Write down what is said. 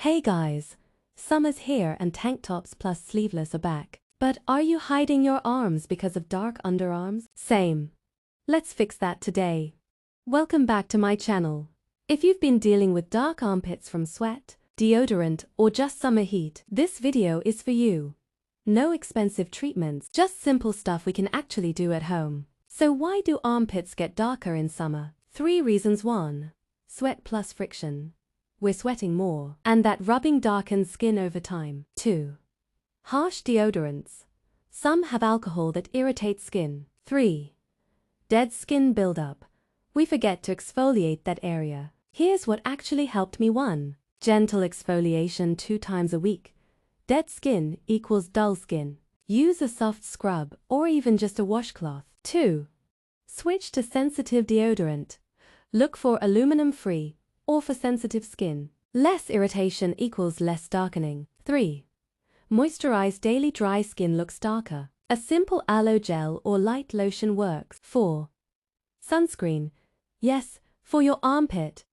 Hey guys, summer's here and tank tops plus sleeveless are back. But are you hiding your arms because of dark underarms? Same. Let's fix that today. Welcome back to my channel. If you've been dealing with dark armpits from sweat, deodorant, or just summer heat, this video is for you. No expensive treatments, just simple stuff we can actually do at home. So why do armpits get darker in summer? 3 reasons. 1. Sweat plus friction. We're sweating more, and that rubbing darkens skin over time. 2. Harsh deodorants. Some have alcohol that irritates skin. 3. Dead skin buildup. We forget to exfoliate that area. Here's what actually helped me. 1. Gentle exfoliation 2 times a week. Dead skin equals dull skin. Use a soft scrub or even just a washcloth. 2. Switch to sensitive deodorant. Look for aluminum-free or for sensitive skin. Less irritation equals less darkening. 3. Moisturize daily. Dry skin looks darker. A simple aloe gel or light lotion works. 4. Sunscreen. Yes, for your armpit.